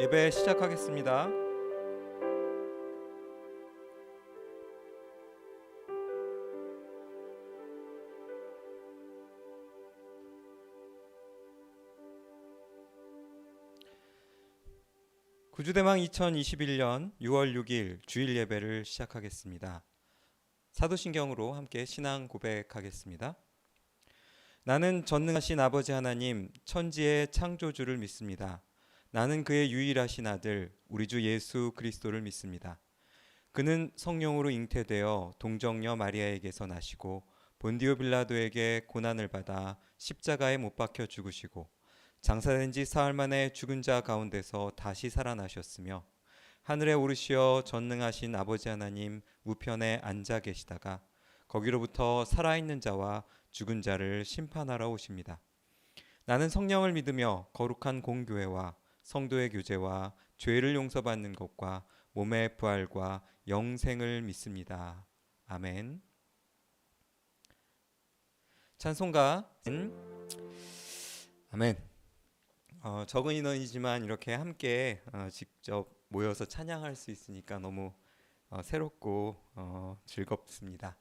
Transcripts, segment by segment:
예배 시작하겠습니다. 구주대망 2021년 6월 6일 주일 예배를 시작하겠습니다. 사도신경으로 함께 신앙 고백하겠습니다. 나는 전능하신 아버지 하나님 천지의 창조주를 믿습니다. 나는 그의 유일하신 아들 우리 주 예수 그리스도를 믿습니다. 그는 성령으로 잉태되어 동정녀 마리아에게서 나시고 본디오 빌라도에게 고난을 받아 십자가에 못 박혀 죽으시고 장사된 지 사흘 만에 죽은 자 가운데서 다시 살아나셨으며 하늘에 오르시어 전능하신 아버지 하나님 우편에 앉아 계시다가 거기로부터 살아있는 자와 죽은 자를 심판하러 오십니다. 나는 성령을 믿으며 거룩한 공교회와 성도의 교제와 죄를 용서받는 것과 몸의 부활과 영생을 믿습니다. 아멘. 찬송가 아멘. 적은 인원이지만 이렇게 함께 직접 모여서 찬양할 수 있으니까 너무 새롭고 즐겁습니다.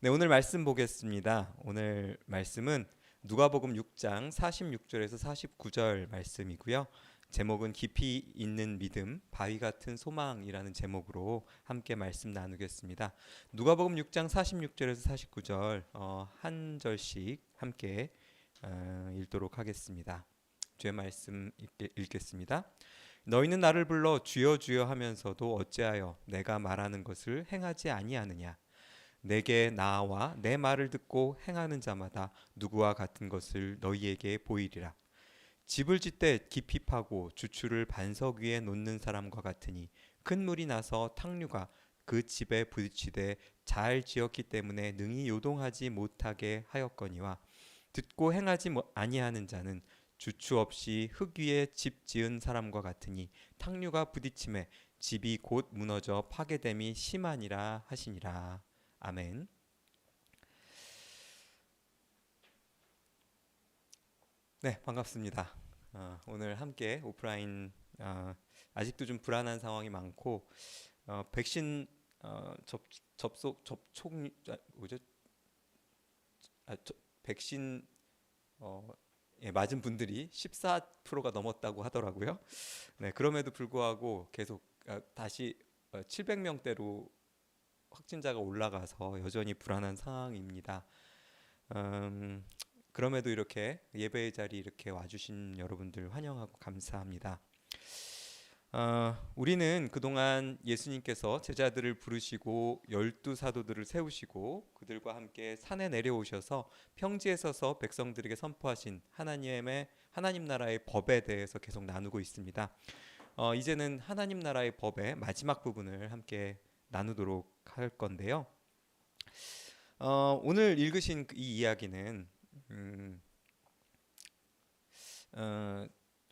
네, 오늘 말씀 보겠습니다. 오늘 말씀은 누가복음 6장 46절에서 49절 말씀이고요. 제목은 깊이 있는 믿음, 바위 같은 소망이라는 제목으로 함께 말씀 나누겠습니다. 누가복음 6장 46절에서 49절 한 절씩 함께 읽도록 하겠습니다. 주의 말씀 읽겠습니다. 너희는 나를 불러 주여 주여 하면서도 어찌하여 내가 말하는 것을 행하지 아니하느냐. 내게 나와 내 말을 듣고 행하는 자마다 누구와 같은 것을 너희에게 보이리라. 집을 짓되 깊이 파고 주추를 반석 위에 놓는 사람과 같으니 큰 물이 나서 탕류가 그 집에 부딪히되 잘 지었기 때문에 능히 요동하지 못하게 하였거니와 듣고 행하지 아니하는 자는 주추 없이 흙 위에 집 지은 사람과 같으니 탕류가 부딪힘에 집이 곧 무너져 파괴됨이 심하니라 하시니라. 아멘. 네, 반갑습니다. 오늘 함께 오프라인 아직도 좀 불안한 상황이 많고 백신 접촉 뭐죠? 백신 맞은 분들이 14%가 넘었다고 하더라고요. 네, 그럼에도 불구하고 계속 다시 700명대로 확진자가 올라가서 여전히 불안한 상황입니다. 그럼에도 이렇게 예배의 자리 이렇게 와주신 여러분들 환영하고 감사합니다. 우리는 그동안 예수님께서 제자들을 부르시고 12사도들을 세우시고 그들과 함께 산에 내려오셔서 평지에 서서 백성들에게 선포하신 하나님 나라의 법에 대해서 계속 나누고 있습니다. 이제는 하나님 나라의 법의 마지막 부분을 함께 나누도록 할 건데요. 오늘 읽으신 이 이야기는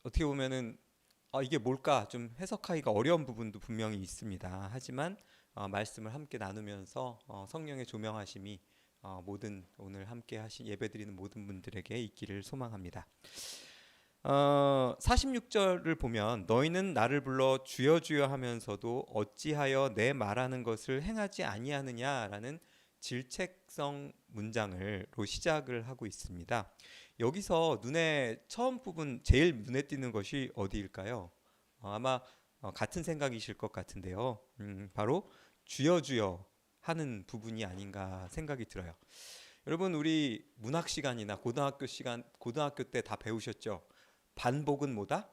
어떻게 보면은 이게 뭘까 좀 해석하기가 어려운 부분도 분명히 있습니다. 하지만 말씀을 함께 나누면서 성령의 조명하심이 모든 오늘 함께 하신 예배드리는 모든 분들에게 있기를 소망합니다. 46절을 보면 너희는 나를 불러 주여 주여 하면서도 어찌하여 내 말하는 것을 행하지 아니하느냐라는 질책성 문장으로 시작을 하고 있습니다. 여기서 처음 부분 제일 눈에 띄는 것이 어디일까요? 아마 같은 생각이실 것 같은데요. 바로 주여 주여 하는 부분이 아닌가 생각이 들어요. 여러분 우리 문학 시간이나 고등학교 때 다 배우셨죠? 반복은 뭐다?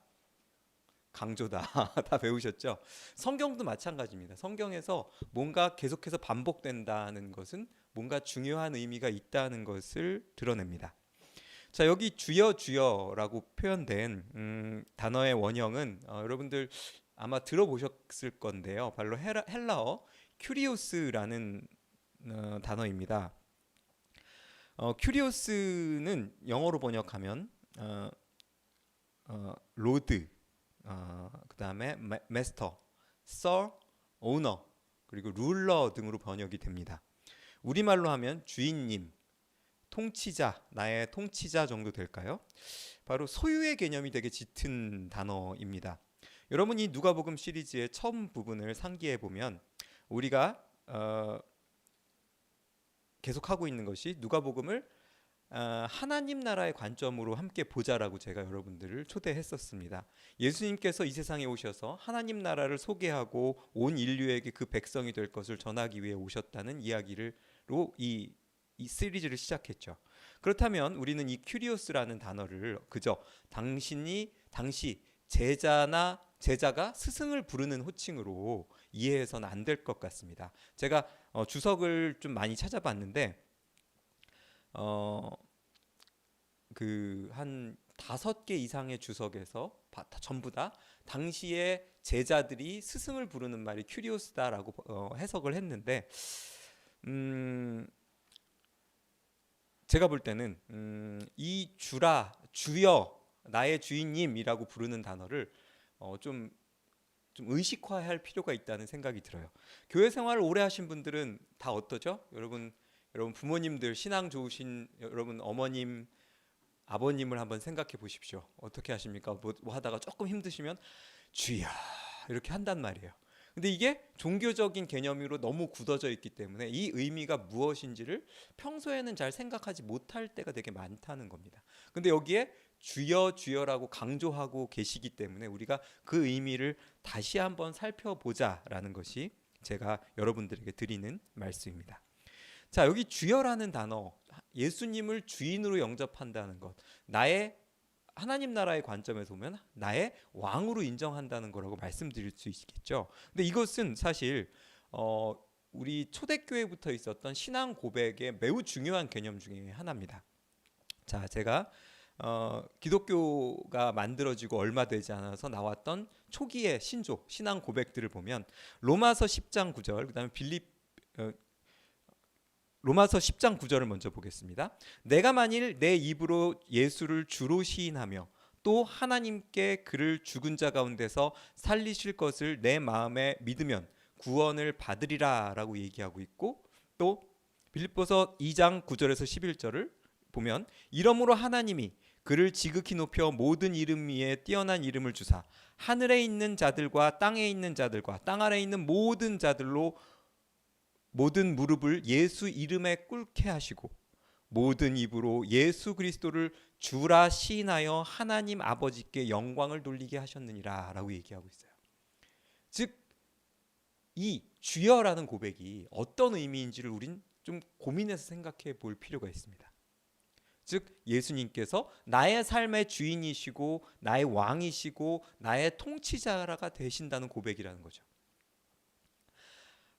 강조다. 다 배우셨죠? 성경도 마찬가지입니다. 성경에서 뭔가 계속해서 반복된다는 것은 뭔가 중요한 의미가 있다는 것을 드러냅니다. 자, 여기 주여 주여라고 표현된 단어의 원형은 여러분들 아마 들어보셨을 건데요. 바로 헬라어 큐리오스라는 단어입니다. 큐리오스는 영어로 번역하면 로드, 그 다음에 마스터, 서, 오너, 그리고 룰러 등으로 번역이 됩니다. 우리말로 하면 주인님, 통치자, 나의 통치자 정도 될까요? 바로 소유의 개념이 되게 짙은 단어입니다. 여러분이 누가복음 시리즈의 처음 부분을 상기해 보면 우리가 계속하고 있는 것이 누가복음을 하나님 나라의 관점으로 함께 보자라고 제가 여러분들을 초대했었습니다. 예수님께서 이 세상에 오셔서 하나님 나라를 소개하고 온 인류에게 그 백성이 될 것을 전하기 위해 오셨다는 이야기로 이 시리즈를 시작했죠. 그렇다면 우리는 이 큐리오스라는 단어를 그저 당시 제자가 스승을 부르는 호칭으로 이해해서는 안 될 것 같습니다. 제가 주석을 좀 많이 찾아봤는데 그 한 5개 이상의 주석에서 전부 다 당시에 제자들이 스승을 부르는 말이 큐리오스다라고 해석을 했는데 제가 볼 때는 이 주여 나의 주인님이라고 부르는 단어를 좀 의식화할 필요가 있다는 생각이 들어요. 교회 생활을 오래 하신 분들은 다 어떠죠? 여러분 부모님들 신앙 좋으신 여러분 어머님 아버님을 한번 생각해 보십시오. 어떻게 하십니까? 뭐 하다가 조금 힘드시면 주여 이렇게 한단 말이에요. 근데 이게 종교적인 개념으로 너무 굳어져 있기 때문에 이 의미가 무엇인지를 평소에는 잘 생각하지 못할 때가 되게 많다는 겁니다. 근데 여기에 주여라고 강조하고 계시기 때문에 우리가 그 의미를 다시 한번 살펴보자라는 것이 제가 여러분들에게 드리는 말씀입니다. 자, 여기 주여라는 단어, 예수님을 주인으로 영접한다는 것, 나의 하나님 나라의 관점에서 보면 나의 왕으로 인정한다는 거라고 말씀드릴 수 있겠죠. 근데 이것은 사실 우리 초대교회부터 있었던 신앙 고백의 매우 중요한 개념 중에 하나입니다. 자, 제가 기독교가 만들어지고 얼마 되지 않아서 나왔던 초기의 신앙 고백들을 보면 로마서 10장 9절, 그다음에 로마서 10장 9절을 먼저 보겠습니다. 내가 만일 내 입으로 예수를 주로 시인하며 또 하나님께 그를 죽은 자 가운데서 살리실 것을 내 마음에 믿으면 구원을 받으리라 라고 얘기하고 있고, 또 빌립보서 2장 9절에서 11절을 보면 이러므로 하나님이 그를 지극히 높여 모든 이름 위에 뛰어난 이름을 주사 하늘에 있는 자들과 땅에 있는 자들과 땅 아래에 있는 모든 자들로 모든 무릎을 예수 이름에 꿇게 하시고 모든 입으로 예수 그리스도를 주라 시인하여 하나님 아버지께 영광을 돌리게 하셨느니라 라고 얘기하고 있어요. 즉 이 주여라는 고백이 어떤 의미인지를 우린 좀 고민해서 생각해 볼 필요가 있습니다. 즉 예수님께서 나의 삶의 주인이시고 나의 왕이시고 나의 통치자가 되신다는 고백이라는 거죠.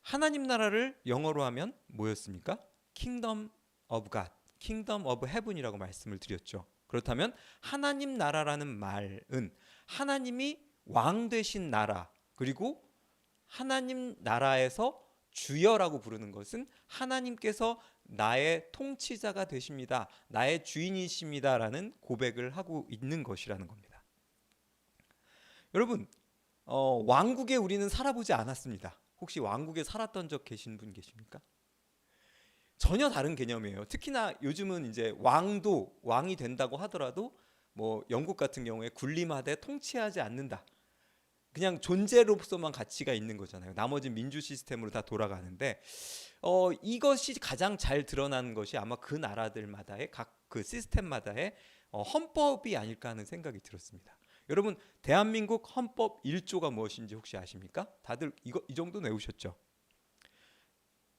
하나님 나라를 영어로 하면 뭐였습니까? Kingdom of God, Kingdom of Heaven이라고 말씀을 드렸죠. 그렇다면 하나님 나라라는 말은 하나님이 왕 되신 나라, 그리고 하나님 나라에서 주여라고 부르는 것은 하나님께서 나의 통치자가 되십니다, 나의 주인이십니다라는 고백을 하고 있는 것이라는 겁니다. 여러분, 왕국에 우리는 살아보지 않았습니다. 혹시 왕국에 살았던 적 계신 분 계십니까? 전혀 다른 개념이에요. 특히나 요즘은 이제 왕이 된다고 하더라도 뭐 영국 같은 경우에 군림하되 통치하지 않는다, 그냥 존재로서만 가치가 있는 거잖아요. 나머지는 민주 시스템으로 다 돌아가는데 이것이 가장 잘 드러나는 것이 아마 그 나라들마다의 각 그 시스템마다의 헌법이 아닐까 하는 생각이 들었습니다. 여러분, 대한민국 헌법 1조가 무엇인지 혹시 아십니까? 다들 이 정도 외우셨죠?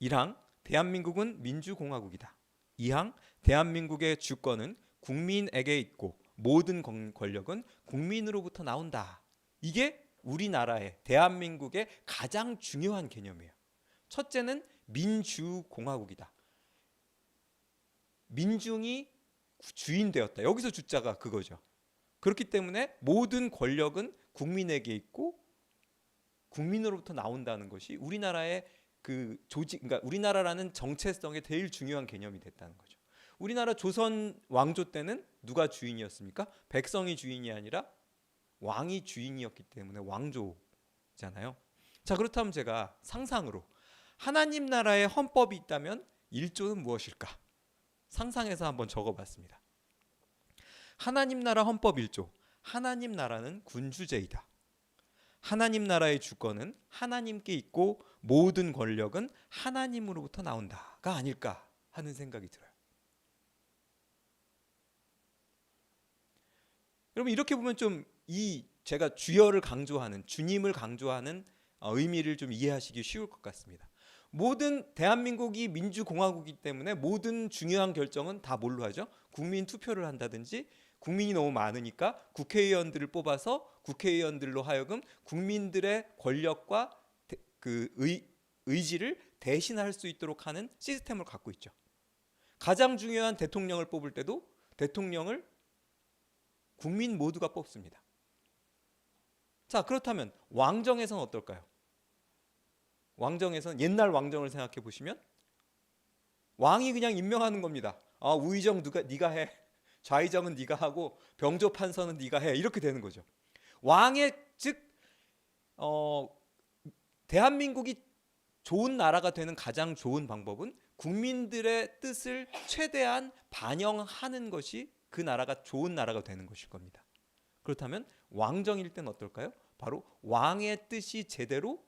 1항 대한민국은 민주공화국이다. 2항 대한민국의 주권은 국민에게 있고 모든 권력은 국민으로부터 나온다. 이게 우리나라의 대한민국의 가장 중요한 개념이에요. 첫째는 민주공화국이다. 민중이 주인 되었다. 여기서 주자가 그거죠. 그렇기 때문에 모든 권력은 국민에게 있고 국민으로부터 나온다는 것이 우리나라의 그 그러니까 우리나라라는 정체성의 제일 중요한 개념이 됐다는 거죠. 우리나라 조선 왕조 때는 누가 주인이었습니까? 백성이 주인이 아니라 왕이 주인이었기 때문에 왕조잖아요. 자, 그렇다면 제가 상상으로 하나님 나라의 헌법이 있다면 1조는 무엇일까? 상상해서 한번 적어봤습니다. 하나님 나라 헌법 1조. 하나님 나라는 군주제이다. 하나님 나라의 주권은 하나님께 있고 모든 권력은 하나님으로부터 나온다가 아닐까 하는 생각이 들어요. 여러분 이렇게 보면 좀 제가 주여를 강조하는 주님을 강조하는 의미를 좀 이해하시기 쉬울 것 같습니다. 모든 대한민국이 민주공화국이기 때문에 모든 중요한 결정은 다 뭘로 하죠? 국민 투표를 한다든지 국민이 너무 많으니까 국회의원들을 뽑아서 국회의원들로 하여금 국민들의 권력과 의지를 대신할 수 있도록 하는 시스템을 갖고 있죠. 가장 중요한 대통령을 뽑을 때도 대통령을 국민 모두가 뽑습니다. 자, 그렇다면 왕정에서는 어떨까요? 왕정에서는 옛날 왕정을 생각해 보시면 왕이 그냥 임명하는 겁니다. 우의정 네가 해. 좌의정은 네가 하고 병조 판서는 네가 해. 이렇게 되는 거죠. 왕의 즉 대한민국이 좋은 나라가 되는 가장 좋은 방법은 국민들의 뜻을 최대한 반영하는 것이 그 나라가 좋은 나라가 되는 것일 겁니다. 그렇다면 왕정일 때는 어떨까요? 바로 왕의 뜻이 제대로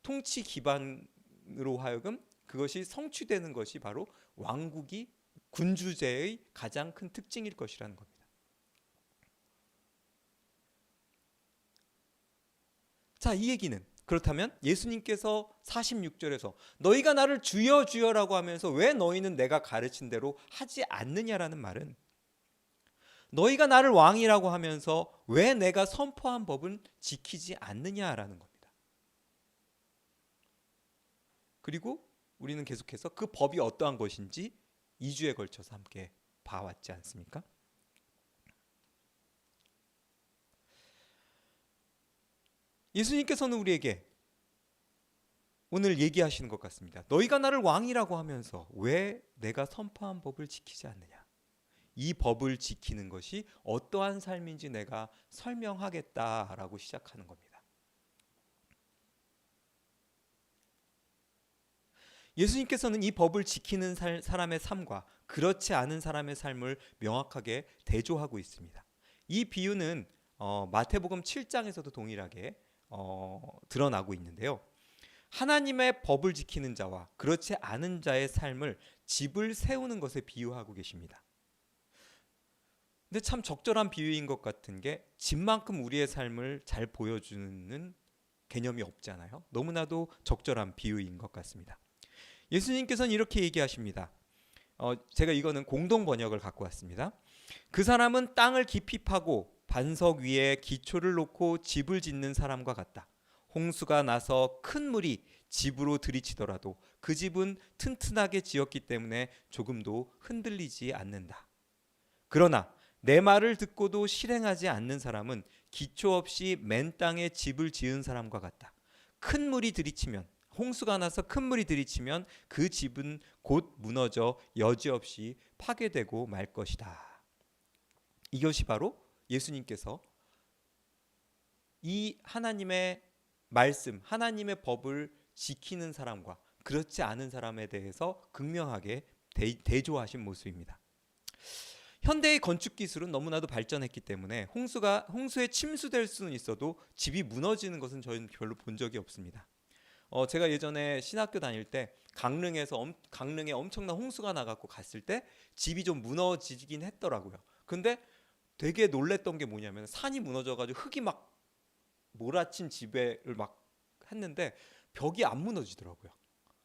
통치 기반으로 하여금 그것이 성취되는 것이 바로 왕국이 군주제의 가장 큰 특징일 것이라는 겁니다. 자, 이 얘기는 그렇다면 예수님께서 46절에서 너희가 나를 주여 주여라고 하면서 왜 너희는 내가 가르친 대로 하지 않느냐라는 말은 너희가 나를 왕이라고 하면서 왜 내가 선포한 법은 지키지 않느냐라는 겁니다. 그리고 우리는 계속해서 그 법이 어떠한 것인지 2주에 걸쳐서 함께 봐왔지 않습니까? 예수님께서는 우리에게 오늘 얘기하시는 것 같습니다. 너희가 나를 왕이라고 하면서 왜 내가 선포한 법을 지키지 않느냐? 이 법을 지키는 것이 어떠한 삶인지 내가 설명하겠다라고 시작하는 겁니다. 예수님께서는 이 법을 지키는 사람의 삶과 그렇지 않은 사람의 삶을 명확하게 대조하고 있습니다. 이 비유는 마태복음 7장에서도 동일하게 드러나고 있는데요. 하나님의 법을 지키는 자와 그렇지 않은 자의 삶을 집을 세우는 것에 비유하고 계십니다. 근데 참 적절한 비유인 것 같은 게 집만큼 우리의 삶을 잘 보여주는 개념이 없잖아요. 너무나도 적절한 비유인 것 같습니다. 예수님께서는 이렇게 얘기하십니다. 제가 이거는 공동 번역을 갖고 왔습니다. 그 사람은 땅을 깊이 파고 반석 위에 기초를 놓고 집을 짓는 사람과 같다. 홍수가 나서 큰 물이 집으로 들이치더라도 그 집은 튼튼하게 지었기 때문에 조금도 흔들리지 않는다. 그러나 내 말을 듣고도 실행하지 않는 사람은 기초 없이 맨 땅에 집을 지은 사람과 같다. 큰 물이 들이치면 홍수가 나서 큰 물이 들이치면 그 집은 곧 무너져 여지없이 파괴되고 말 것이다. 이것이 바로 예수님께서 이 하나님의 말씀, 하나님의 법을 지키는 사람과 그렇지 않은 사람에 대해서 극명하게 대조하신 모습입니다. 현대의 건축 기술은 너무나도 발전했기 때문에 홍수에 침수될 수는 있어도 집이 무너지는 것은 저희는 별로 본 적이 없습니다. 제가 예전에 신학교 다닐 때 강릉에 엄청난 홍수가 나갖고 갔을 때 집이 좀 무너지긴 했더라고요. 근데 되게 놀랬던 게 뭐냐면 산이 무너져가지고 흙이 막 몰아친 집을 막 했는데 벽이 안 무너지더라고요.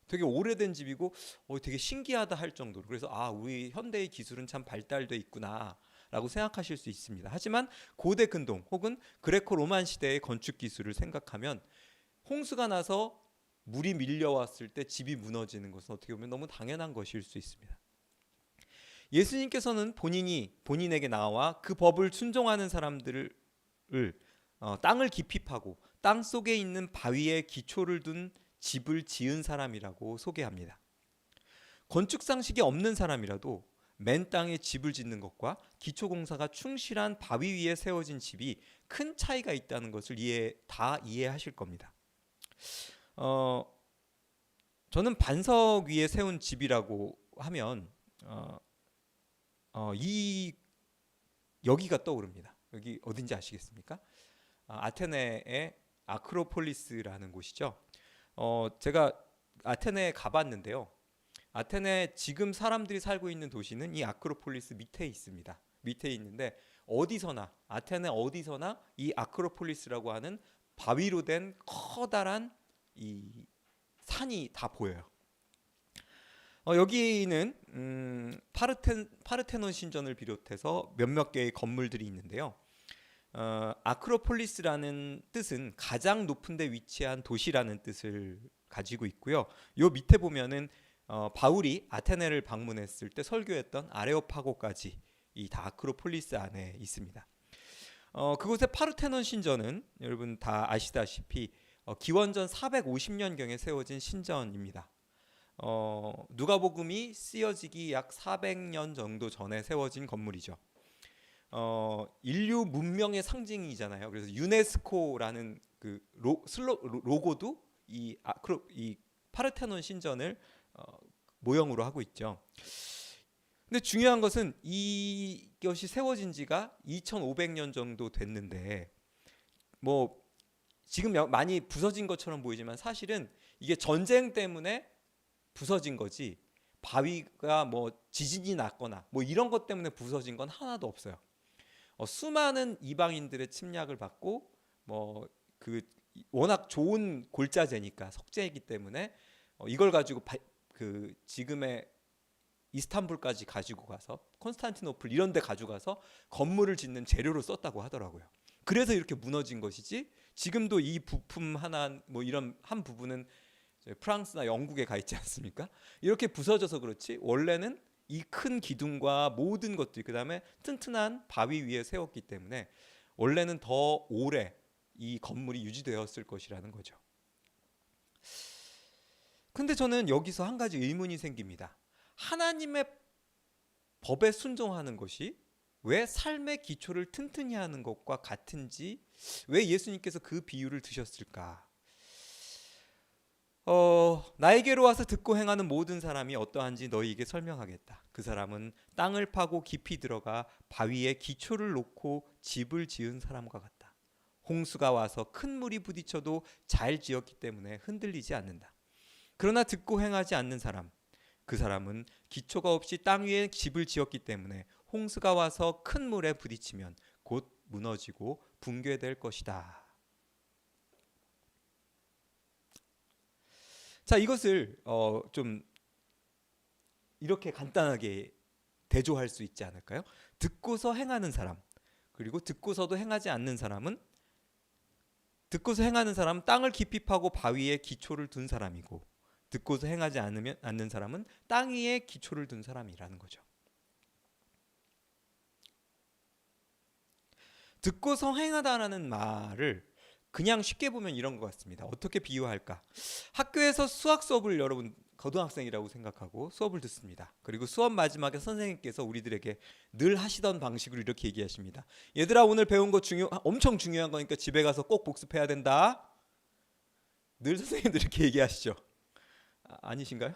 되게 오래된 집이고 되게 신기하다 할 정도로. 그래서 우리 현대의 기술은 참 발달돼 있구나라고 생각하실 수 있습니다. 하지만 고대 근동 혹은 그레코 로만 시대의 건축 기술을 생각하면 홍수가 나서 물이 밀려왔을 때 집이 무너지는 것은 어떻게 보면 너무 당연한 것일 수 있습니다. 예수님께서는 본인에게 나와 그 법을 순종하는 사람들을 땅을 깊이 파고 땅 속에 있는 바위에 기초를 둔 집을 지은 사람이라고 소개합니다. 건축 상식이 없는 사람이라도 맨 땅에 집을 짓는 것과 기초 공사가 충실한 바위 위에 세워진 집이 큰 차이가 있다는 것을 다 이해하실 겁니다. 저는 반석 위에 세운 집이라고 하면 여기가 떠오릅니다. 여기 어딘지 아시겠습니까? 아테네의 아크로폴리스라는 곳이죠. 제가 아테네에 가봤는데요. 아테네 지금 사람들이 살고 있는 도시는 이 아크로폴리스 밑에 있습니다. 밑에 있는데 어디서나 아테네 어디서나 이 아크로폴리스라고 하는 바위로 된 커다란 이 산이 다 보여요. 여기는 파르테논 신전을 비롯해서 몇몇 개의 건물들이 있는데요. 아크로폴리스라는 뜻은 가장 높은 데 위치한 도시라는 뜻을 가지고 있고요. 요 밑에 보면은 바울이 아테네를 방문했을 때 설교했던 아레오파고까지 이 다 아크로폴리스 안에 있습니다. 그곳의 파르테논 신전은 여러분 다 아시다시피 기원전 450년경에 세워진 신전입니다. 누가복음이 쓰여지기 약 400년 정도 전에 세워진 건물이죠. 인류 문명의 상징이잖아요. 그래서 유네스코라는 그 로고도 이 파르테논 신전을 모형으로 하고 있죠. 근데 중요한 것은 이것이 세워진 지가 2500년 정도 됐는데 뭐 지금 많이 부서진 것처럼 보이지만 사실은 이게 전쟁 때문에 부서진 거지 바위가 뭐 지진이 났거나 뭐 이런 것 때문에 부서진 건 하나도 없어요. 수많은 이방인들의 침략을 받고 뭐 그 워낙 좋은 골자재니까 석재이기 때문에 이걸 가지고 그 지금의 이스탄불까지 가지고 가서 콘스탄티노플 이런 데 가져가서 건물을 짓는 재료로 썼다고 하더라고요. 그래서 이렇게 무너진 것이지 지금도 이 부품 하나 뭐 이런 한 부분은 프랑스나 영국에 가 있지 않습니까? 이렇게 부서져서 그렇지 원래는 이 큰 기둥과 모든 것들이 그다음에 튼튼한 바위 위에 세웠기 때문에 원래는 더 오래 이 건물이 유지되었을 것이라는 거죠. 근데 저는 여기서 한 가지 의문이 생깁니다. 하나님의 법에 순종하는 것이 왜 삶의 기초를 튼튼히 하는 것과 같은지 왜 예수님께서 그 비유를 드셨을까? 나에게로 와서 듣고 행하는 모든 사람이 어떠한지 너희에게 설명하겠다. 그 사람은 땅을 파고 깊이 들어가 바위에 기초를 놓고 집을 지은 사람과 같다. 홍수가 와서 큰 물이 부딪혀도 잘 지었기 때문에 흔들리지 않는다. 그러나 듣고 행하지 않는 사람, 그 사람은 기초가 없이 땅 위에 집을 지었기 때문에 홍수가 와서 큰 물에 부딪히면 곧 무너지고 붕괴될 것이다. 자, 이것을 좀 이렇게 간단하게 대조할 수 있지 않을까요? 듣고서 행하는 사람, 그리고 듣고서도 행하지 않는 사람은 듣고서 행하는 사람은 땅을 깊이 파고 바위에 기초를 둔 사람이고 듣고서 행하지 않는 사람은 땅 위에 기초를 둔 사람이라는 거죠. 듣고서 행하다라는 말을 그냥 쉽게 보면 이런 것 같습니다. 어떻게 비유할까? 학교에서 수학 수업을 여러분 고등학생이라고 생각하고 수업을 듣습니다. 그리고 수업 마지막에 선생님께서 우리들에게 늘 하시던 방식으로 이렇게 얘기하십니다. 얘들아 오늘 배운 거 엄청 중요한 거니까 집에 가서 꼭 복습해야 된다. 늘 선생님들이 이렇게 얘기하시죠. 아니신가요?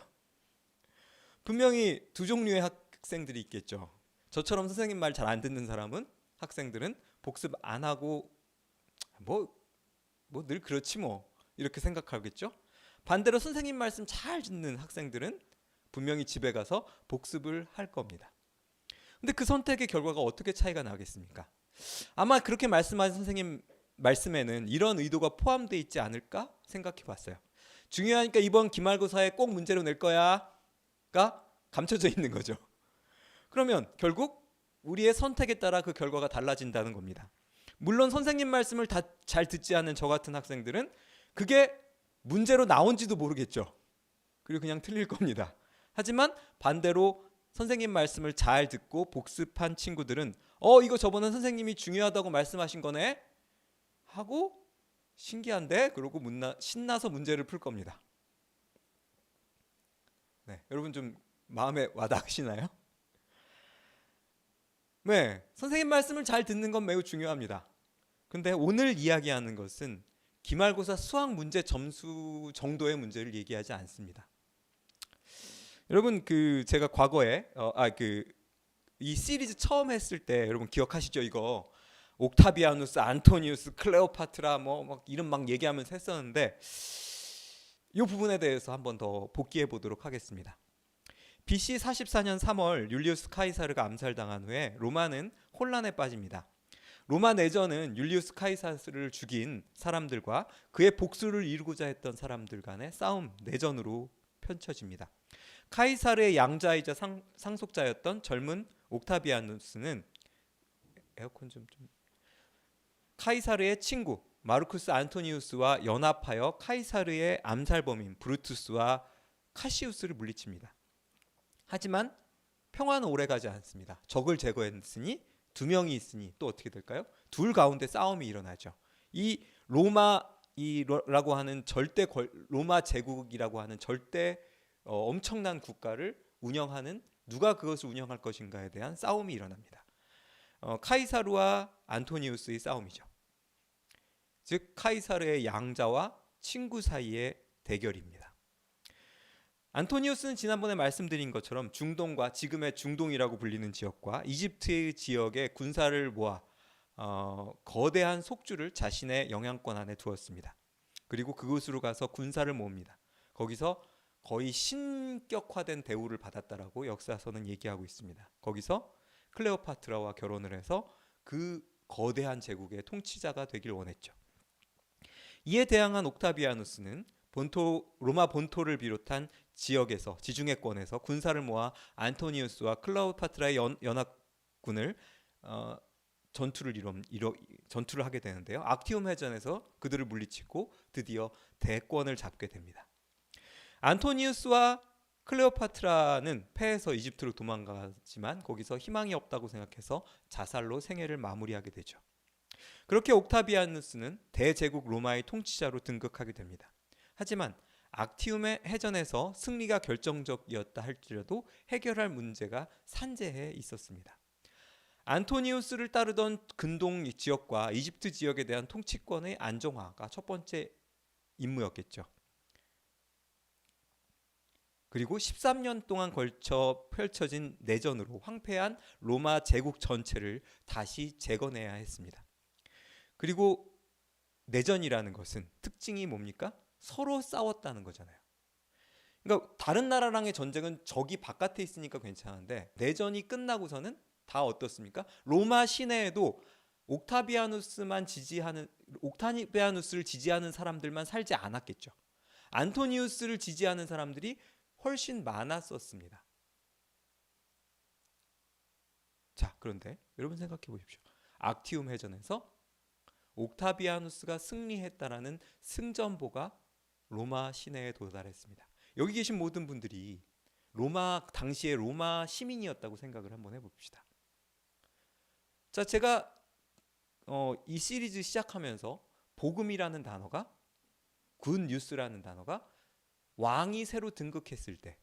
분명히 두 종류의 학생들이 있겠죠. 저처럼 선생님 말 잘 안 듣는 사람은 학생들은 복습 안 하고 뭐 늘 그렇지 뭐 이렇게 생각하겠죠. 반대로 선생님 말씀 잘 듣는 학생들은 분명히 집에 가서 복습을 할 겁니다. 근데 그 선택의 결과가 어떻게 차이가 나겠습니까? 아마 그렇게 말씀하신 선생님 말씀에는 이런 의도가 포함되어 있지 않을까 생각해 봤어요. 중요하니까 이번 기말고사에 꼭 문제로 낼 거야가 감춰져 있는 거죠. 그러면 결국 우리의 선택에 따라 그 결과가 달라진다는 겁니다. 물론 선생님 말씀을 다 잘 듣지 않는 저 같은 학생들은 그게 문제로 나온지도 모르겠죠. 그리고 그냥 틀릴 겁니다. 하지만 반대로 선생님 말씀을 잘 듣고 복습한 친구들은 이거 저번에 선생님이 중요하다고 말씀하신 거네 하고 신기한데 그러고 신나서 문제를 풀 겁니다. 네, 여러분 좀 마음에 와닿으시나요? 네, 선생님 말씀을 잘 듣는 건 매우 중요합니다. 근데 오늘 이야기하는 것은 기말고사 수학 문제 점수 정도의 문제를 얘기하지 않습니다. 여러분 제가 과거에 이 시리즈 처음 했을 때 여러분 기억하시죠? 이거 옥타비아누스, 안토니우스, 클레오파트라 뭐 막 이름 막 얘기하면서 했었는데 이 부분에 대해서 한번 더 복기해 보도록 하겠습니다. BC 44년 3월 율리우스 카이사르가 암살당한 후에 로마는 혼란에 빠집니다. 로마 내전은 율리우스 카이사르를 죽인 사람들과 그의 복수를 이루고자 했던 사람들 간의 싸움, 내전으로 펼쳐집니다. 카이사르의 양자이자 상속자였던 젊은 옥타비아누스는 카이사르의 친구 마르쿠스 안토니우스와 연합하여 카이사르의 암살범인 브루투스와 카시우스를 물리칩니다. 하지만 평화는 오래가지 않습니다. 적을 제거했으니 두 명이 있으니 또 어떻게 될까요? 둘 가운데 싸움이 일어나죠. 이 로마라고 하는 로마 제국이라고 하는 절대 엄청난 국가를 운영하는 누가 그것을 운영할 것인가에 대한 싸움이 일어납니다. 카이사르와 안토니우스의 싸움이죠. 즉 카이사르의 양자와 친구 사이의 대결입니다. 안토니우스는 지난번에 말씀드린 것처럼 중동과 지금의 중동이라고 불리는 지역과 이집트의 지역에 군사를 모아 거대한 속주를 자신의 영향권 안에 두었습니다. 그리고 그곳으로 가서 군사를 모읍니다. 거기서 거의 신격화된 대우를 받았다라고 역사서는 얘기하고 있습니다. 거기서 클레오파트라와 결혼을 해서 그 거대한 제국의 통치자가 되길 원했죠. 이에 대항한 옥타비아누스는 로마 본토를 비롯한 지역에서 지중해권에서 군사를 모아 안토니우스와 클레오파트라의 연합군을 전투를 하게 되는데요. 악티움 해전에서 그들을 물리치고 드디어 대권을 잡게 됩니다. 안토니우스와 클레오파트라는 패해서 이집트로 도망가지만 거기서 희망이 없다고 생각해서 자살로 생애를 마무리하게 되죠. 그렇게 옥타비아누스는 대제국 로마의 통치자로 등극하게 됩니다. 하지만 악티움의 해전에서 승리가 결정적이었다 할지라도 해결할 문제가 산재해 있었습니다. 안토니우스를 따르던 근동 지역과 이집트 지역에 대한 통치권의 안정화가 첫 번째 임무였겠죠. 그리고 13년 동안 걸쳐 펼쳐진 내전으로 황폐한 로마 제국 전체를 다시 재건해야 했습니다. 그리고 내전이라는 것은 특징이 뭡니까? 서로 싸웠다는 거잖아요. 그러니까 다른 나라랑의 전쟁은 적이 바깥에 있으니까 괜찮은데 내전이 끝나고서는 다 어떻습니까? 로마 시내에도 옥타비아누스를 지지하는 사람들만 살지 않았겠죠. 안토니우스를 지지하는 사람들이 훨씬 많았었습니다. 자, 그런데 여러분 생각해 보십시오. 악티움 해전에서 옥타비아누스가 승리했다라는 승전보가 로마 시내에 도달했습니다. 여기 계신 모든 분들이 당시에 로마 시민이었다고 생각을 한번 해봅시다. 자, 제가 이 시리즈 시작하면서 복음이라는 단어가 굿뉴스라는 단어가 왕이 새로 등극했을 때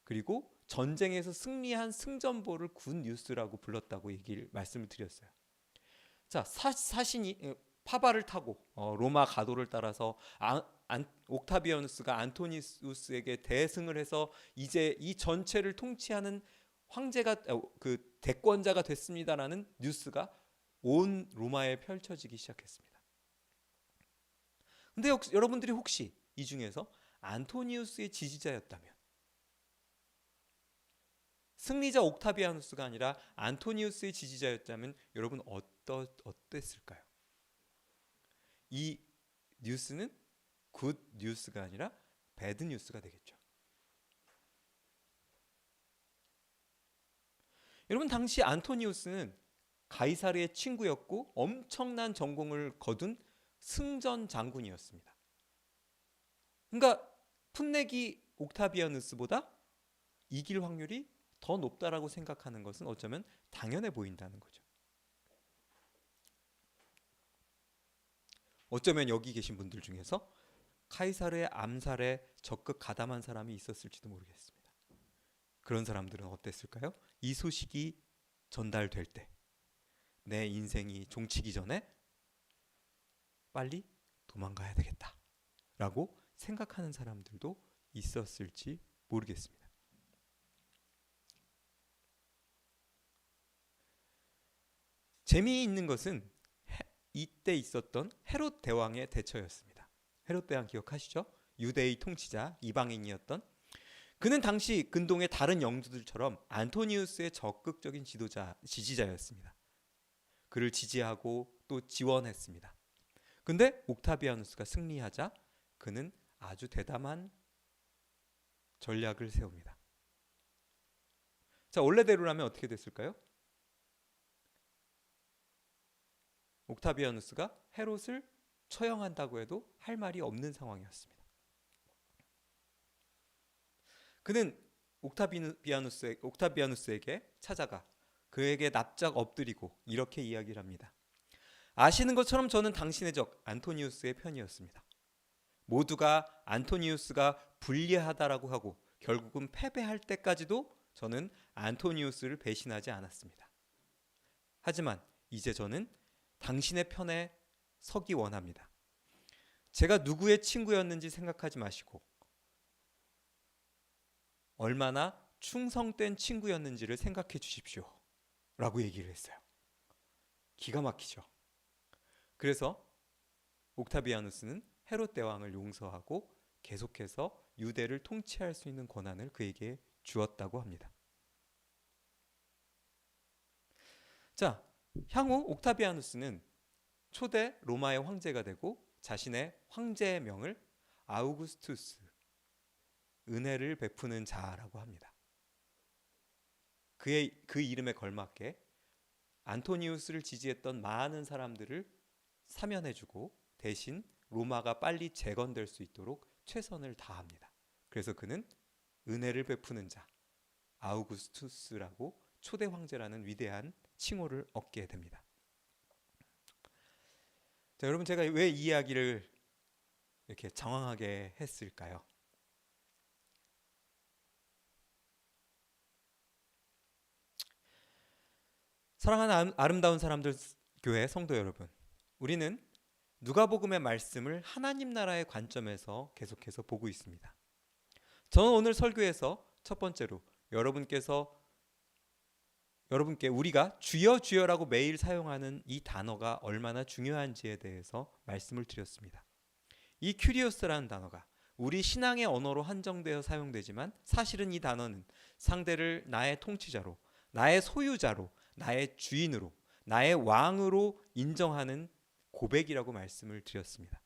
그리고 전쟁에서 승리한 승전보를 굿뉴스라고 불렀다고 말씀을 드렸어요. 자, 사신이 파바를 타고 로마 가도를 따라서 옥타비아누스가 안토니우스에게 대승을 해서 이제 이 전체를 통치하는 황제가 그 대권자가 됐습니다라는 뉴스가 온 로마에 펼쳐지기 시작했습니다. 근데 여러분들이 혹시 이 중에서 안토니우스의 지지자였다면 승리자 옥타비아누스가 아니라 안토니우스의 지지자였다면 여러분 어땠을까요? 이 뉴스는 굿 뉴스가 아니라 배드 뉴스가 되겠죠. 여러분 당시 안토니우스는 가이사르의 친구였고 엄청난 전공을 거둔 승전 장군이었습니다. 그러니까 풋내기 옥타비아누스보다 이길 확률이 더 높다라고 생각하는 것은 어쩌면 당연해 보인다는 거죠. 어쩌면 여기 계신 분들 중에서 카이사르의 암살에 적극 가담한 사람이 있었을지도 모르겠습니다. 그런 사람들은 어땠을까요? 이 소식이 전달될 때 내 인생이 종치기 전에 빨리 도망가야 되겠다 라고 생각하는 사람들도 있었을지 모르겠습니다. 재미있는 것은 이때 있었던 헤롯 대왕의 대처였습니다. 헤롯 대왕 기억하시죠? 유대의 통치자, 이방인이었던. 그는 당시 근동의 다른 영주들처럼 안토니우스의 적극적인 지지자였습니다. 그를 지지하고 또 지원했습니다. 근데 옥타비아누스가 승리하자 그는 아주 대담한 전략을 세웁니다. 자, 원래대로라면 어떻게 됐을까요? 옥타비아누스가 헤롯을 처형한다고 해도 할 말이 없는 상황이었습니다. 그는 옥타비아누스에게 찾아가 그에게 납작 엎드리고 이렇게 이야기를 합니다. 아시는 것처럼 저는 당신의 적 안토니우스의 편이었습니다. 모두가 안토니우스가 불리하다라고 하고 결국은 패배할 때까지도 저는 안토니우스를 배신하지 않았습니다. 하지만 이제 저는 당신의 편에 서기 원합니다. 제가 누구의 친구였는지 생각하지 마시고 얼마나 충성된 친구였는지를 생각해 주십시오. 라고 얘기를 했어요. 기가 막히죠. 그래서 옥타비아누스는 헤롯 대왕을 용서하고 계속해서 유대를 통치할 수 있는 권한을 그에게 주었다고 합니다. 자, 향후 옥타비아누스는 초대 로마의 황제가 되고 자신의 황제의 명을 아우구스투스, 은혜를 베푸는 자라고 합니다. 그 이름에 걸맞게 안토니우스를 지지했던 많은 사람들을 사면해주고 대신 로마가 빨리 재건될 수 있도록 최선을 다합니다. 그래서 그는 은혜를 베푸는 자, 아우구스투스라고 초대 황제라는 위대한 칭호를 얻게 됩니다. 자, 여러분, 제가 왜 이 이야기를 이렇게 장황하게 했을까요? 사랑하는 아름다운 사람들 교회 성도 여러분, 우리는 누가복음의 말씀을 하나님 나라의 관점에서 계속해서 보고 있습니다. 저는 오늘 설교에서 첫 번째로 여러분께 우리가 주여 주여라고 매일 사용하는 이 단어가 얼마나 중요한지에 대해서 말씀을 드렸습니다. 이 큐리오스라는 단어가 우리 신앙의 언어로 한정되어 사용되지만 사실은 이 단어는 상대를 나의 통치자로, 나의 소유자로, 나의 주인으로, 나의 왕으로 인정하는 고백이라고 말씀을 드렸습니다.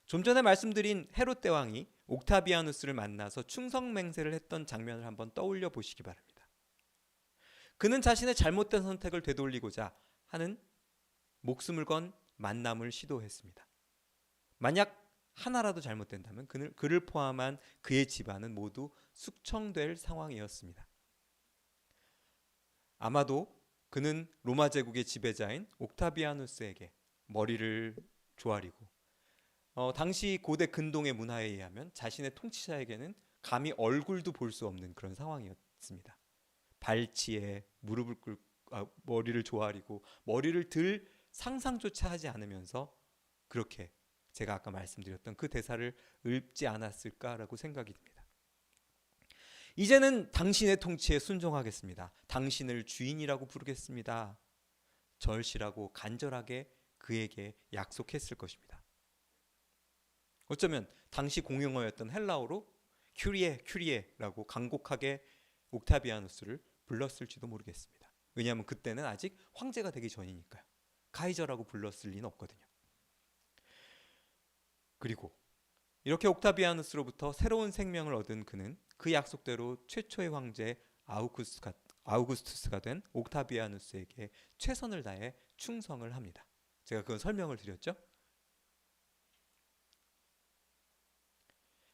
좀 전에 말씀드린 헤롯 대왕이 옥타비아누스를 만나서 충성 맹세를 했던 장면을 한번 떠올려 보시기 바랍니다. 그는 자신의 잘못된 선택을 되돌리고자 하는 목숨을 건 만남을 시도했습니다. 만약 하나라도 잘못된다면 그를 포함한 그의 집안은 모두 숙청될 상황이었습니다. 아마도 그는 로마 제국의 지배자인 옥타비아누스에게 머리를 조아리고 당시 고대 근동의 문화에 의하면 자신의 통치자에게는 감히 얼굴도 볼 수 없는 그런 상황이었습니다. 발치에 머리를 조아리고 머리를 들 상상조차 하지 않으면서 그렇게 제가 아까 말씀드렸던 그 대사를 읊지 않았을까라고 생각이 듭니다. 이제는 당신의 통치에 순종하겠습니다. 당신을 주인이라고 부르겠습니다. 절실하고 간절하게 그에게 약속했을 것입니다. 어쩌면 당시 공용어였던 헬라어로 큐리에라고 간곡하게 옥타비아누스를 불렀을지도 모르겠습니다. 왜냐하면 그때는 아직 황제가 되기 전이니까요. 카이저라고 불렀을 리는 없거든요. 그리고 이렇게 옥타비아누스로부터 새로운 생명을 얻은 그는 그 약속대로 최초의 황제 아우구스투스가 된 옥타비아누스에게 최선을 다해 충성을 합니다. 제가 그건 설명을 드렸죠.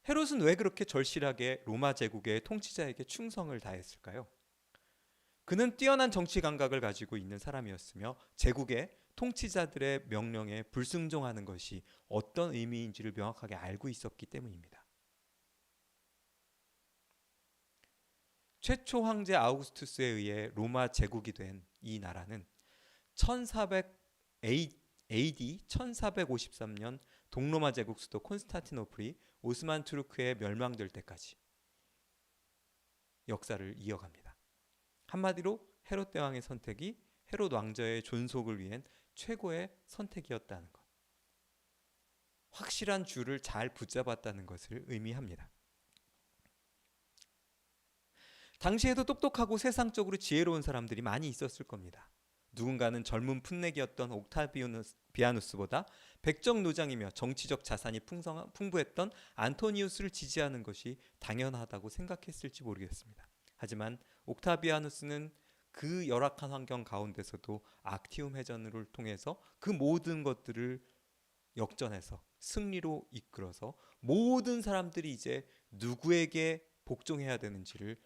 헤롯은 왜 그렇게 절실하게 로마 제국의 통치자에게 충성을 다했을까요? 그는 뛰어난 정치 감각을 가지고 있는 사람이었으며 제국의 통치자들의 명령에 불순종하는 것이 어떤 의미인지를 명확하게 알고 있었기 때문입니다. 최초 황제 아우구스투스에 의해 로마 제국이 된 이 나라는 AD 1453년 동로마 제국 수도 콘스탄티노플이 오스만 투르크에 멸망될 때까지 역사를 이어갑니다. 한마디로 헤롯 대왕의 선택이 헤롯 왕자의 존속을 위한 최고의 선택이었다는 것. 확실한 줄을 잘 붙잡았다는 것을 의미합니다. 당시에도 똑똑하고 세상적으로 지혜로운 사람들이 많이 있었을 겁니다. 누군가는 젊은 풋내기였던 옥타비아누스보다 백정노장이며 정치적 자산이 풍부했던 안토니우스를 지지하는 것이 당연하다고 생각했을지 모르겠습니다. 하지만 옥타비아누스는 그 열악한 환경 가운데서도 악티움 해전을 통해서 그 모든 것들을 역전해서 승리로 이끌어서 모든 사람들이 이제 누구에게 복종해야 되는지를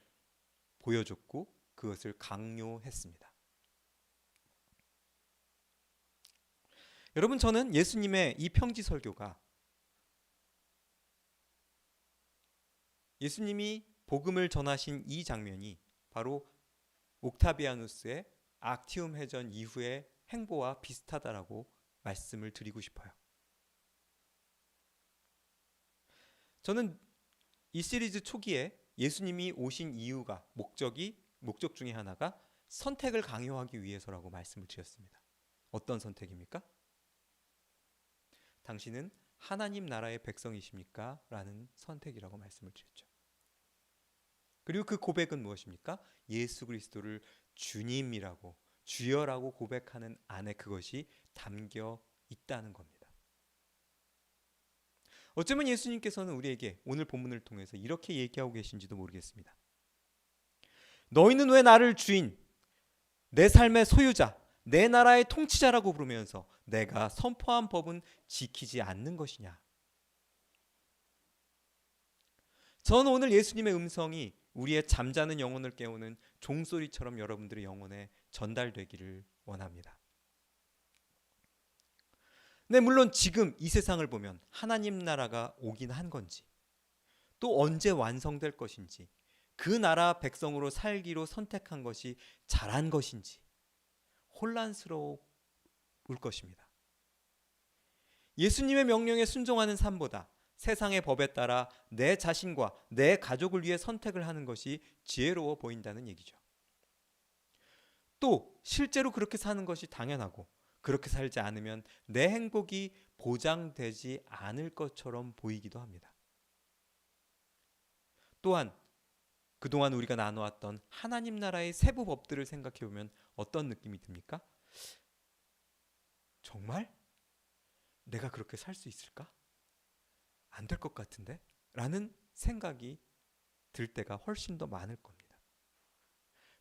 보여줬고 그것을 강요했습니다. 여러분, 저는 예수님의 이 평지 설교가 예수님이 복음을 전하신 이 장면이 바로 옥타비아누스의 악티움 해전 이후의 행보와 비슷하다라고 말씀을 드리고 싶어요. 저는 이 시리즈 초기에 예수님이 오신 이유가 목적 중에 하나가 선택을 강요하기 위해서라고 말씀을 드렸습니다. 어떤 선택입니까? 당신은 하나님 나라의 백성이십니까? 라는 선택이라고 말씀을 드렸죠. 그리고 그 고백은 무엇입니까? 예수 그리스도를 주님이라고 주여라고 고백하는 안에 그것이 담겨 있다는 겁니다. 어쩌면 예수님께서는 우리에게 오늘 본문을 통해서 이렇게 얘기하고 계신지도 모르겠습니다. 너희는 왜 나를 주인, 내 삶의 소유자, 내 나라의 통치자라고 부르면서 내가 선포한 법은 지키지 않는 것이냐? 저는 오늘 예수님의 음성이 우리의 잠자는 영혼을 깨우는 종소리처럼 여러분들의 영혼에 전달되기를 원합니다. 네, 물론 지금 이 세상을 보면 하나님 나라가 오긴 한 건지 또 언제 완성될 것인지 그 나라 백성으로 살기로 선택한 것이 잘한 것인지 혼란스러울 것입니다. 예수님의 명령에 순종하는 삶보다 세상의 법에 따라 내 자신과 내 가족을 위해 선택을 하는 것이 지혜로워 보인다는 얘기죠. 또 실제로 그렇게 사는 것이 당연하고 그렇게 살지 않으면 내 행복이 보장되지 않을 것처럼 보이기도 합니다. 또한 그동안 우리가 나눠왔던 하나님 나라의 세부 법들을 생각해보면 어떤 느낌이 듭니까? 정말? 내가 그렇게 살 수 있을까? 안 될 것 같은데? 라는 생각이 들 때가 훨씬 더 많을 겁니다.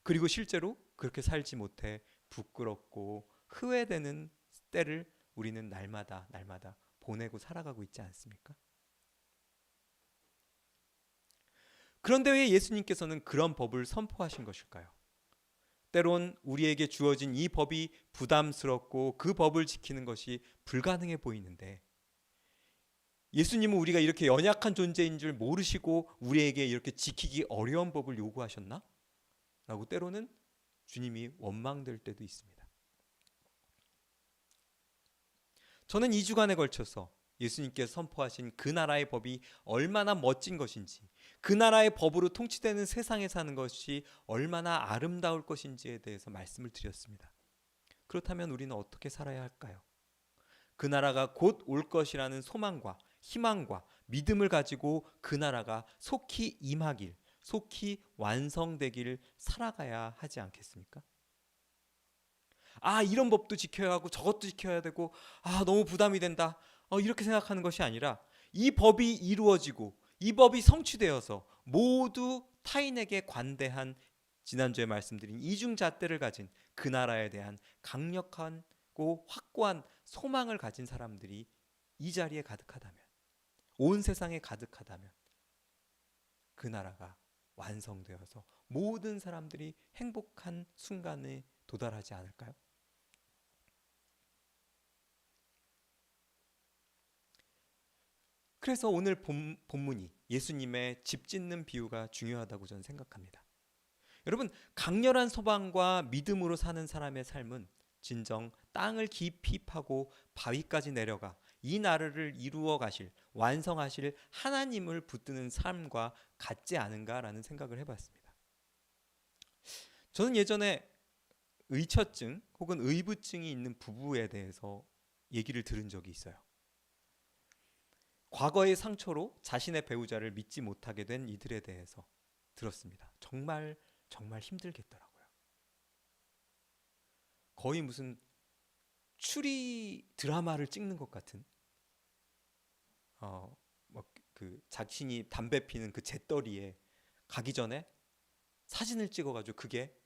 그리고 실제로 그렇게 살지 못해 부끄럽고 후회되는 때를 우리는 날마다 보내고 살아가고 있지 않습니까? 그런데 왜 예수님께서는 그런 법을 선포하신 것일까요? 때론 우리에게 주어진 이 법이 부담스럽고 그 법을 지키는 것이 불가능해 보이는데 예수님은 우리가 이렇게 연약한 존재인 줄 모르시고 우리에게 이렇게 지키기 어려운 법을 요구하셨나? 라고 때로는 주님이 원망될 때도 있습니다. 저는 2주간에 걸쳐서 예수님께서 선포하신 그 나라의 법이 얼마나 멋진 것인지, 그 나라의 법으로 통치되는 세상에 사는 것이 얼마나 아름다울 것인지에 대해서 말씀을 드렸습니다. 그렇다면 우리는 어떻게 살아야 할까요? 그 나라가 곧 올 것이라는 소망과 희망과 믿음을 가지고 그 나라가 속히 임하길, 속히 완성되길 살아가야 하지 않겠습니까? 이런 법도 지켜야 하고 저것도 지켜야 되고 너무 부담이 된다. 이렇게 생각하는 것이 아니라 이 법이 이루어지고 이 법이 성취되어서 모두 타인에게 관대한 지난주에 말씀드린 이중잣대를 가진 그 나라에 대한 강력하고 확고한 소망을 가진 사람들이 이 자리에 가득하다면, 온 세상에 가득하다면 그 나라가 완성되어서 모든 사람들이 행복한 순간에 도달하지 않을까요? 그래서 오늘 본문이 예수님의 집 짓는 비유가 중요하다고 저는 생각합니다. 여러분, 강렬한 소망과 믿음으로 사는 사람의 삶은 진정 땅을 깊이 파고 바위까지 내려가 이 나라를 이루어 가실, 완성하실 하나님을 붙드는 삶과 같지 않은가라는 생각을 해봤습니다. 저는 예전에 의처증 혹은 의부증이 있는 부부에 대해서 얘기를 들은 적이 있어요. 과거의 상처로 자신의 배우자를 믿지 못하게 된 이들에 대해서 들었습니다. 정말 정말 힘들겠더라고요. 거의 무슨 추리 드라마를 찍는 것 같은 그 자신이 담배 피는 그 재떨이에 가기 전에 사진을 찍어가지고 그게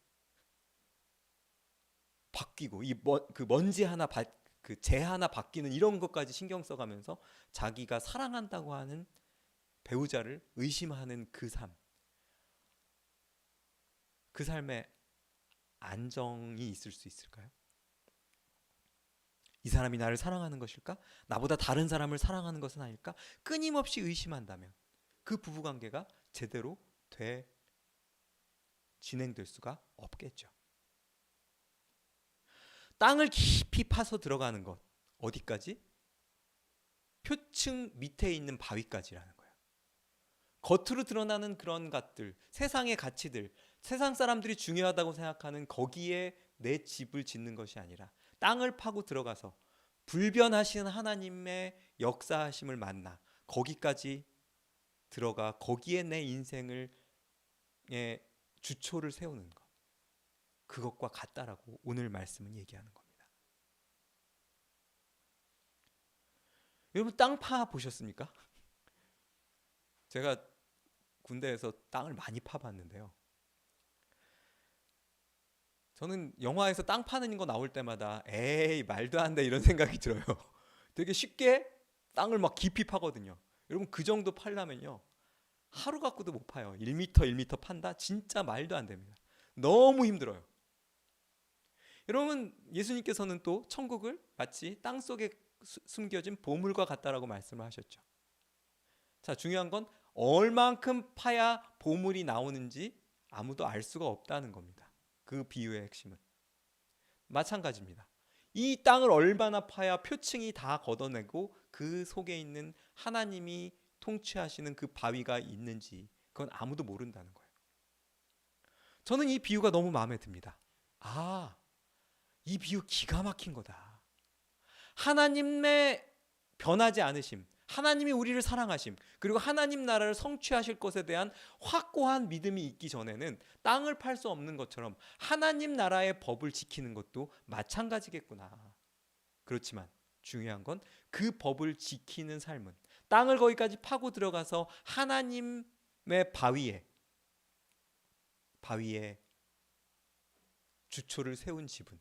바뀌고 그 먼지 하나 그 재 하나 바뀌는 이런 것까지 신경 써가면서 자기가 사랑한다고 하는 배우자를 의심하는 그 삶, 그 삶에 안정이 있을 수 있을까요? 이 사람이 나를 사랑하는 것일까? 나보다 다른 사람을 사랑하는 것은 아닐까? 끊임없이 의심한다면 그 부부관계가 제대로 진행될 수가 없겠죠. 땅을 깊이 파서 들어가는 것, 어디까지? 표층 밑에 있는 바위까지라는 거예요. 겉으로 드러나는 그런 것들, 세상의 가치들, 세상 사람들이 중요하다고 생각하는 거기에 내 집을 짓는 것이 아니라 땅을 파고 들어가서 불변하신 하나님의 역사하심을 만나 거기까지 들어가 거기에 내 인생을 주초를 세우는 것, 그것과 같다라고 오늘 말씀은 얘기하는 겁니다. 여러분 땅 파 보셨습니까? 제가 군대에서 땅을 많이 파봤는데요. 저는 영화에서 땅 파는 거 나올 때마다 에이 말도 안 돼 이런 생각이 들어요. 되게 쉽게 땅을 막 깊이 파거든요. 여러분 그 정도 파려면요 하루 갖고도 못 파요. 1m 1m 판다? 진짜 말도 안 됩니다. 너무 힘들어요. 여러분 예수님께서는 또 천국을 마치 땅속에 숨겨진 보물과 같다라고 말씀을 하셨죠. 자, 중요한 건 얼만큼 파야 보물이 나오는지 아무도 알 수가 없다는 겁니다. 그 비유의 핵심은 마찬가지입니다. 이 땅을 얼마나 파야 표층이 다 걷어내고 그 속에 있는 하나님이 통치하시는 그 바위가 있는지 그건 아무도 모른다는 거예요. 저는 이 비유가 너무 마음에 듭니다. 이 비유 기가 막힌 거다. 하나님의 변하지 않으심, 하나님이 우리를 사랑하심, 그리고 하나님 나라를 성취하실 것에 대한 확고한 믿음이 있기 전에는 땅을 팔 수 없는 것처럼 하나님 나라의 법을 지키는 것도 마찬가지겠구나. 그렇지만 중요한 건 그 법을 지키는 삶은 땅을 거기까지 파고 들어가서 하나님의 바위에 주초를 세운 집은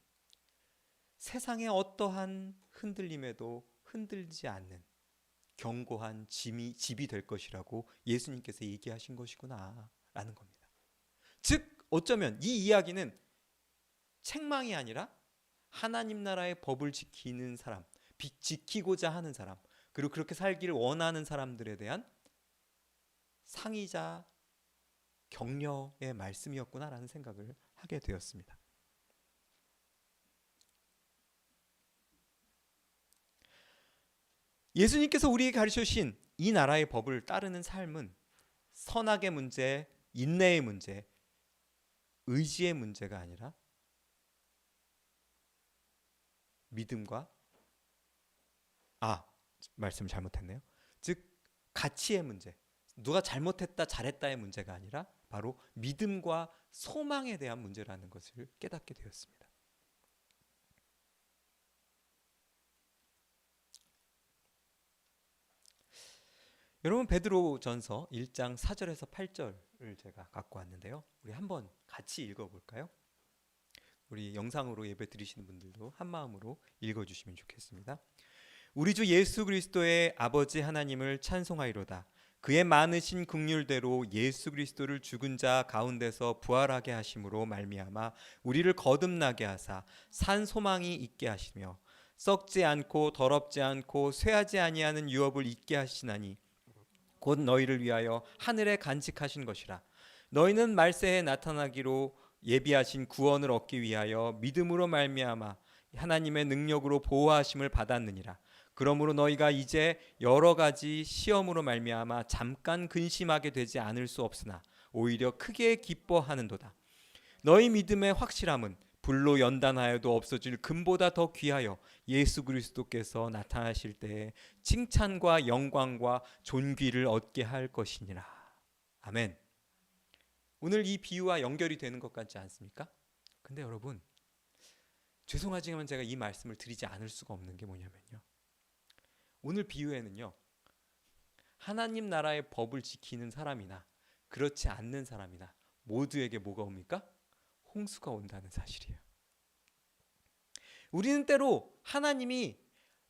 세상의 어떠한 흔들림에도 흔들지 않는 견고한 집이 될 것이라고 예수님께서 얘기하신 것이구나 라는 겁니다. 즉 어쩌면 이 이야기는 책망이 아니라 하나님 나라의 법을 지키는 사람, 지키고자 하는 사람, 그리고 그렇게 살기를 원하는 사람들에 대한 상의자 격려의 말씀이었구나라는 생각을 하게 되었습니다. 예수님께서 우리에게 가르쳐 주신 이 나라의 법을 따르는 삶은 선악의 문제, 인내의 문제, 의지의 문제가 아니라 믿음과 말씀을 잘못했네요. 즉 가치의 문제, 누가 잘못했다 잘했다의 문제가 아니라 바로 믿음과 소망에 대한 문제라는 것을 깨닫게 되었습니다. 여러분 베드로전서 1장 4절에서 8절을 제가 갖고 왔는데요. 우리 한번 같이 읽어볼까요? 우리 영상으로 예배 드리시는 분들도 한 마음으로 읽어주시면 좋겠습니다. 우리 주 예수 그리스도의 아버지 하나님을 찬송하이로다. 그의 많으신 긍휼대로 예수 그리스도를 죽은 자 가운데서 부활하게 하심으로 말미암아 우리를 거듭나게 하사 산 소망이 있게 하시며 썩지 않고 더럽지 않고 쇠하지 아니하는 유업을 있게 하시나니 곧 너희를 위하여 하늘에 간직하신 것이라. 너희는 말세에 나타나기로 예비하신 구원을 얻기 위하여 믿음으로 말미암아 하나님의 능력으로 보호하심을 받았느니라. 그러므로 너희가 이제 여러 가지 시험으로 말미암아 잠깐 근심하게 되지 않을 수 없으나 오히려 크게 기뻐하는도다. 너희 믿음의 확실함은 불로 연단하여도 없어질 금보다 더 귀하여 예수 그리스도께서 나타나실 때에 칭찬과 영광과 존귀를 얻게 할 것이니라. 아멘. 오늘 이 비유와 연결이 되는 것 같지 않습니까? 근데 여러분, 죄송하지만 제가 이 말씀을 드리지 않을 수가 없는 게 뭐냐면요, 오늘 비유에는요, 하나님 나라의 법을 지키는 사람이나 그렇지 않는 사람이나 모두에게 뭐가 옵니까? 홍수가 온다는 사실이에요. 우리는 때로 하나님이,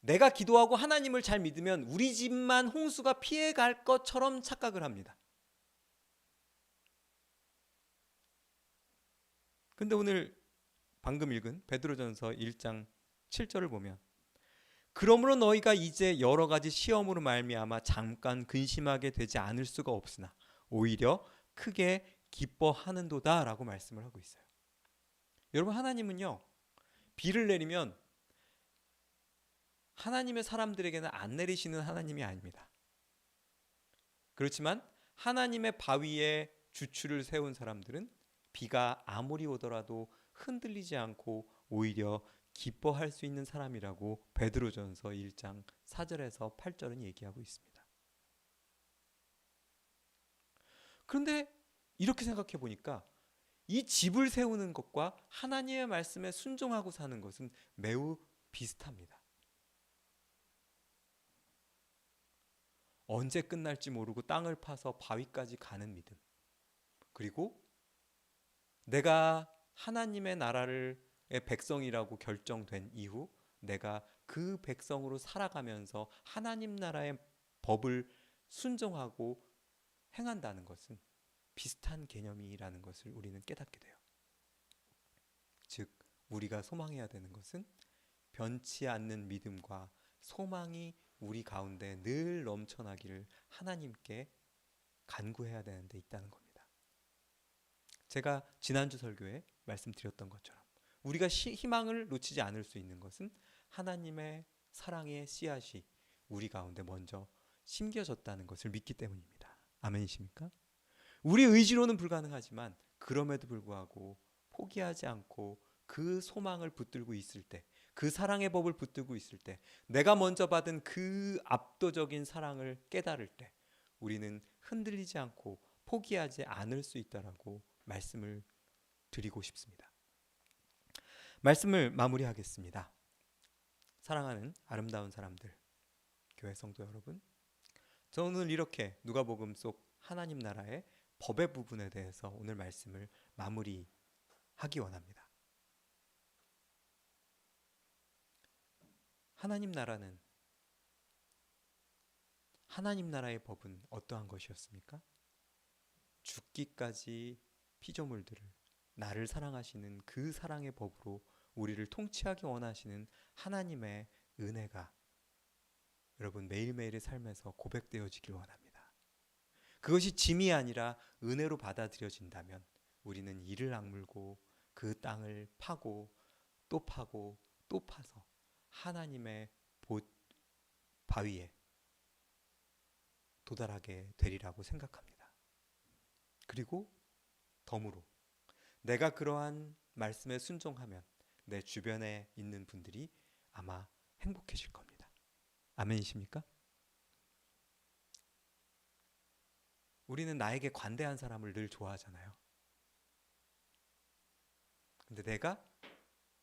내가 기도하고 하나님을 잘 믿으면 우리 집만 홍수가 피해갈 것처럼 착각을 합니다. 근데 오늘 방금 읽은 베드로전서 1장 7절을 보면, 그러므로 너희가 이제 여러 가지 시험으로 말미암아 잠깐 근심하게 되지 않을 수가 없으나 오히려 크게 기뻐하는도다 라고 말씀을 하고 있어요. 여러분, 하나님은요, 비를 내리면 하나님의 사람들에게는 안 내리시는 하나님이 아닙니다. 그렇지만 하나님의 바위에 주추를 세운 사람들은 비가 아무리 오더라도 흔들리지 않고 오히려 기뻐할 수 있는 사람이라고 베드로전서 1장 4절에서 8절은 얘기하고 있습니다. 그런데 이렇게 생각해 보니까 이 집을 세우는 것과 하나님의 말씀에 순종하고 사는 것은 매우 비슷합니다. 언제 끝날지 모르고 땅을 파서 바위까지 가는 믿음, 그리고 내가 하나님의 나라의 백성이라고 결정된 이후 내가 그 백성으로 살아가면서 하나님 나라의 법을 순종하고 행한다는 것은 비슷한 개념이라는 것을 우리는 깨닫게 돼요. 즉, 우리가 소망해야 되는 것은 변치 않는 믿음과 소망이 우리 가운데 늘 넘쳐나기를 하나님께 간구해야 되는 데 있다는 겁니다. 제가 지난주 설교에 말씀드렸던 것처럼 우리가 희망을 놓치지 않을 수 있는 것은 하나님의 사랑의 씨앗이 우리 가운데 먼저 심겨졌다는 것을 믿기 때문입니다. 아멘이십니까? 우리 의지로는 불가능하지만 그럼에도 불구하고 포기하지 않고 그 소망을 붙들고 있을 때, 그 사랑의 법을 붙들고 있을 때, 내가 먼저 받은 그 압도적인 사랑을 깨달을 때 우리는 흔들리지 않고 포기하지 않을 수 있다라고 말씀을 드리고 싶습니다. 말씀을 마무리하겠습니다. 사랑하는 아름다운 사람들, 교회 성도 여러분, 저 오늘 이렇게 누가복음 속 하나님 나라의 법의 부분에 대해서 오늘 말씀을 마무리하기 원합니다. 하나님 나라의 법은 어떠한 것이었습니까? 죽기까지 피조물들을, 나를 사랑하시는 그 사랑의 법으로 우리를 통치하기 원하시는 하나님의 은혜가 여러분 매일매일의 삶에서 고백되어지길 원합니다. 그것이 짐이 아니라 은혜로 받아들여진다면 우리는 이를 악물고 그 땅을 파고 또 파고 또 파서 하나님의 바위에 도달하게 되리라고 생각합니다. 그리고 덤으로 내가 그러한 말씀에 순종하면 내 주변에 있는 분들이 아마 행복해질 겁니다. 아멘이십니까? 우리는 나에게 관대한 사람을 늘 좋아하잖아요. 근데 내가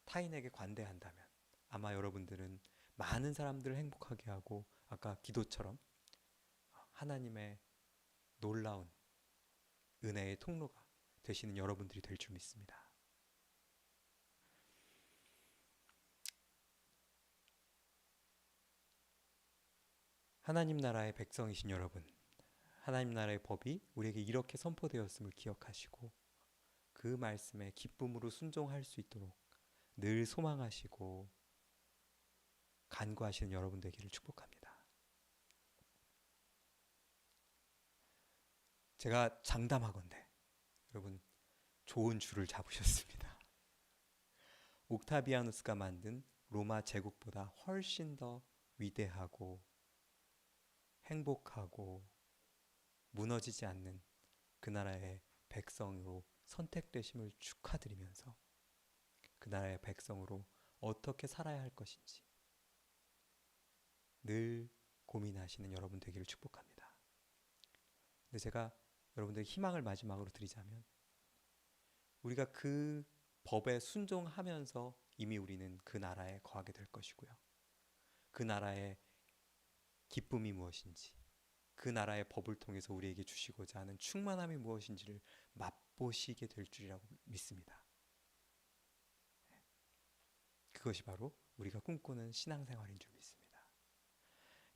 타인에게 관대한다면 아마 여러분들은 많은 사람들을 행복하게 하고 아까 기도처럼 하나님의 놀라운 은혜의 통로가 되시는 여러분들이 될 줄 믿습니다. 하나님 나라의 백성이신 여러분, 하나님 나라의 법이 우리에게 이렇게 선포되었음을 기억하시고 그 말씀에 기쁨으로 순종할 수 있도록 늘 소망하시고 간구하시는 여러분 되기를 축복합니다. 제가 장담하건대 여러분 좋은 줄을 잡으셨습니다. 옥타비아누스가 만든 로마 제국보다 훨씬 더 위대하고 행복하고 무너지지 않는 그 나라의 백성으로 선택되심을 축하드리면서 그 나라의 백성으로 어떻게 살아야 할 것인지 늘 고민하시는 여러분 되기를 축복합니다. 근데 제가 여러분들에게 희망을 마지막으로 드리자면 우리가 그 법에 순종하면서 이미 우리는 그 나라에 거하게 될 것이고요. 그 나라의 기쁨이 무엇인지, 그 나라의 법을 통해서 우리에게 주시고자 하는 충만함이 무엇인지를 맛보시게 될 줄이라고 믿습니다. 그것이 바로 우리가 꿈꾸는 신앙생활인 줄 믿습니다.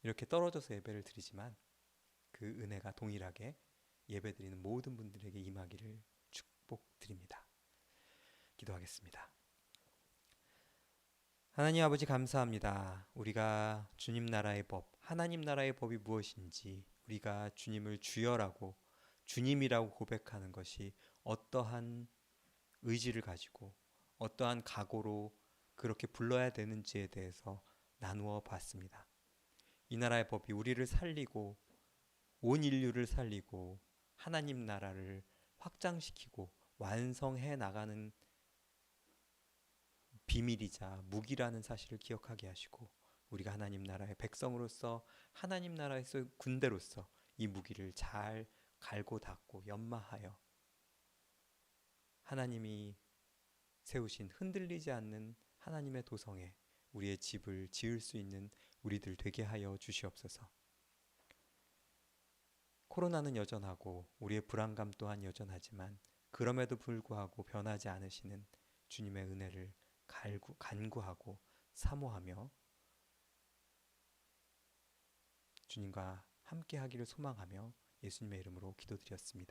이렇게 떨어져서 예배를 드리지만 그 은혜가 동일하게 예배드리는 모든 분들에게 임하기를 축복드립니다. 기도하겠습니다. 하나님 아버지 감사합니다. 우리가 주님 나라의 법, 하나님 나라의 법이 무엇인지 우리가 주님을 주여라고 주님이라고 고백하는 것이 어떠한 의지를 가지고 어떠한 각오로 그렇게 불러야 되는지에 대해서 나누어 봤습니다. 이 나라의 법이 우리를 살리고 온 인류를 살리고 하나님 나라를 확장시키고 완성해 나가는 비밀이자 무기라는 사실을 기억하게 하시고 우리가 하나님 나라의 백성으로서 하나님 나라에서 군대로서 이 무기를 잘 갈고 닦고 연마하여 하나님이 세우신 흔들리지 않는 하나님의 도성에 우리의 집을 지을 수 있는 우리들 되게 하여 주시옵소서. 코로나는 여전하고 우리의 불안감 또한 여전하지만 그럼에도 불구하고 변하지 않으시는 주님의 은혜를 간구하고 사모하며 주님과 함께 하기를 소망하며 예수님의 이름으로 기도드렸습니다.